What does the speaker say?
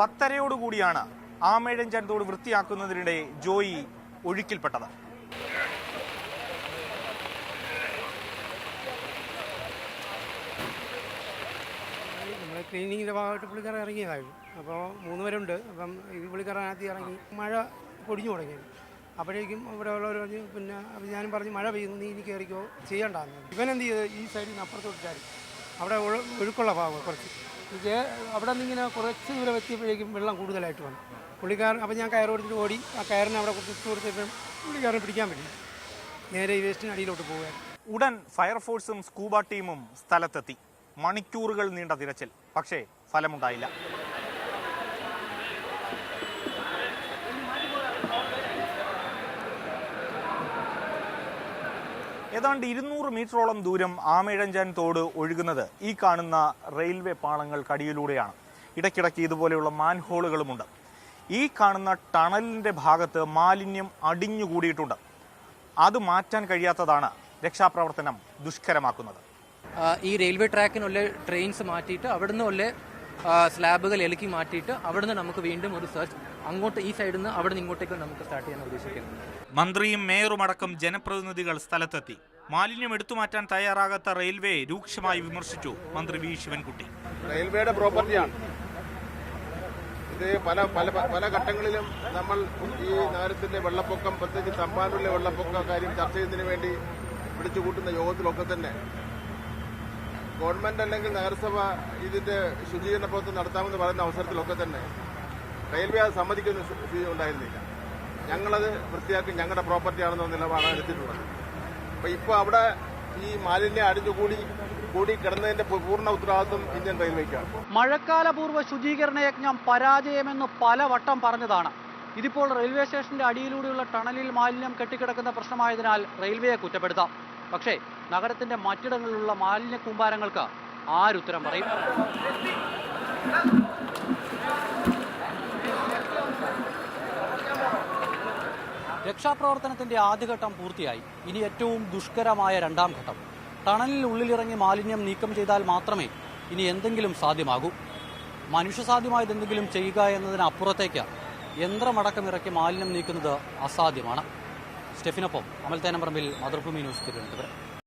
10:30 ആമേഴഞ്ചാൻ തോട് വൃത്തിയാക്കുന്നതിനിടെ ജോയി ഒഴുക്കിൽപ്പെട്ടത്. ക്ലീനിങ്ങിൻ്റെ ഭാഗമായിട്ട് പുള്ളിക്കാരൻ ഇറങ്ങിയതായിരുന്നു. അപ്പോൾ 3 പേരുണ്ട്. അപ്പം ഈ പുള്ളിക്കാരൻ ആദ്യം ഇറങ്ങി മഴ പൊടിഞ്ഞു തുടങ്ങി. അപ്പോഴേക്കും ഇവിടെ ഉള്ളവർ പറഞ്ഞു, പിന്നെ ഞാനും പറഞ്ഞു മഴ പെയ്യുന്നു, നീ ഇനി കയറിക്കോ, ചെയ്യണ്ടാന്ന്. ഇവനെന്ത് ചെയ്ത് ഈ സൈഡിൽ നിന്ന് അപ്പുറത്തോട്ട് ചാടി. അവിടെ ഒഴുക്കുള്ള ഭാഗം കുറച്ച് അവിടെ നിന്ന് ഇങ്ങനെ കുറച്ച് ദൂരം എത്തിയപ്പോഴേക്കും വെള്ളം കൂടുതലായിട്ട് വന്നു. പുള്ളിക്കാരൻ അപ്പം ഞാൻ കയർ കൊടുത്തിട്ട് ഓടി. ആ കയറിനെ അവിടെ ഇട്ട് കൊടുത്തപ്പോൾ പുള്ളിക്കാരനെ പിടിക്കാൻ പറ്റി. നേരെ ഈ വേസ്റ്റിനടിയിലോട്ട് പോവുകയാണ്. ഉടൻ ഫയർഫോഴ്സും സ്കൂബ ടീമും സ്ഥലത്തെത്തി. മണിക്കൂറുകൾ നീണ്ട തിരച്ചിൽ. പക്ഷേ ഫലമുണ്ടായില്ല. ഏതാണ്ട് 200 മീറ്ററോളം ദൂരം ആമേഴഞ്ചാൻ തോട് ഒഴുകുന്നത് ഈ കാണുന്ന റെയിൽവേ പാളങ്ങൾക്കടിയിലൂടെയാണ്. ഇടയ്ക്കിടയ്ക്ക് ഇതുപോലെയുള്ള മാൻഹോളുകളുമുണ്ട്. ഈ കാണുന്ന ടണലിന്റെ ഭാഗത്ത് മാലിന്യം അടിഞ്ഞുകൂടിയിട്ടുണ്ട്. അത് മാറ്റാൻ കഴിയാത്തതാണ് രക്ഷാപ്രവർത്തനം ദുഷ്കരമാക്കുന്നത്. ഈ റെയിൽവേ ട്രാക്കിനുള്ള ട്രെയിൻസ് മാറ്റിയിട്ട് അവിടുന്ന് ഉള്ള സ്ലാബുകൾ ഇളക്കി മാറ്റിയിട്ട് അവിടുന്ന് നമുക്ക് വീണ്ടും ഒരു സെർച്ച് അങ്ങോട്ട് ഈ സൈഡിൽ നിന്ന് അവിടെ നിന്ന് ഇങ്ങോട്ടേക്ക് നമുക്ക് സ്റ്റാർട്ട് ചെയ്യാൻ ഉദ്ദേശിക്കുന്നത്. മന്ത്രിയും മേയറും അടക്കം ജനപ്രതിനിധികൾ സ്ഥലത്തെത്തി. മാലിന്യം എടുത്തുമാറ്റാൻ തയ്യാറാകാത്ത റെയിൽവേ രൂക്ഷമായി വിമർശിച്ചു മന്ത്രി വി ശിവൻകുട്ടി. റെയിൽവേയുടെ പ്രോപ്പർട്ടിയാണ് ഇത്. പല ഘട്ടങ്ങളിലും നമ്മൾ ഈ നഗരത്തിന്റെ വെള്ളപ്പൊക്കം, പ്രത്യേകിച്ച് തമ്പാനൂരിലെ വെള്ളപ്പൊക്ക കാര്യം ചർച്ച ചെയ്യുന്നതിന് വേണ്ടി വിളിച്ചുകൂട്ടുന്ന യോഗത്തിലൊക്കെ തന്നെ ഗവൺമെന്റ് അല്ലെങ്കിൽ നഗരസഭ ഇതിന്റെ ശുചീകരണ പ്രവർത്തനം നടത്താമെന്ന് പറയുന്ന അവസരത്തിലൊക്കെ തന്നെ റെയിൽവേ അത് സമ്മതിക്കുന്ന സ്ഥിതി ഉണ്ടായിരുന്നില്ല. ഞങ്ങളത് വൃത്തിയാക്കി ഞങ്ങളുടെ പ്രോപ്പർട്ടിയാണെന്ന നിലപാടാണ് എടുത്തിട്ടുള്ളത്. അപ്പൊ ഇപ്പോൾ അവിടെ ഈ മാലിന്യം അടിഞ്ഞുകൂടി കിടന്നതിന്റെ പൂർണ്ണ ഉത്തരവാദിത്വം ഇന്ത്യൻ റെയിൽവേക്കാണ്. മഴക്കാലപൂർവ്വ ശുചീകരണ യജ്ഞം പരാജയമെന്ന് പലവട്ടം പറഞ്ഞതാണ്. ഇതിപ്പോൾ റെയിൽവേ സ്റ്റേഷന്റെ അടിയിലൂടെയുള്ള ടണലിൽ മാലിന്യം കെട്ടിക്കിടക്കുന്ന പ്രശ്നമായതിനാൽ റെയിൽവേയെ കുറ്റപ്പെടുത്താം. പക്ഷേ നഗരത്തിന്റെ മറ്റിടങ്ങളിലുള്ള മാലിന്യ കൂമ്പാരങ്ങൾക്ക് ആരുത്തരം പറയും? രക്ഷാപ്രവർത്തനത്തിന്റെ ആദ്യഘട്ടം പൂർത്തിയായി. ഇനി ഏറ്റവും ദുഷ്കരമായ 2ാം ഘട്ടം. ടണലിൽ ഉള്ളിലിറങ്ങി മാലിന്യം നീക്കം ചെയ്താൽ മാത്രമേ ഇനി എന്തെങ്കിലും സാധ്യമാകൂ. മനുഷ്യസാധ്യമായത് എന്തെങ്കിലും ചെയ്യുക എന്നതിനപ്പുറത്തേക്ക് യന്ത്രമടക്കം ഇറക്കി മാലിന്യം നീക്കുന്നത് അസാധ്യമാണ്. സ്റ്റെഫിനൊപ്പം അമൽ തേനമ്പറമ്പിൽ, മാതൃഭൂമി ന്യൂസ്, തിരുവനന്തപുരം.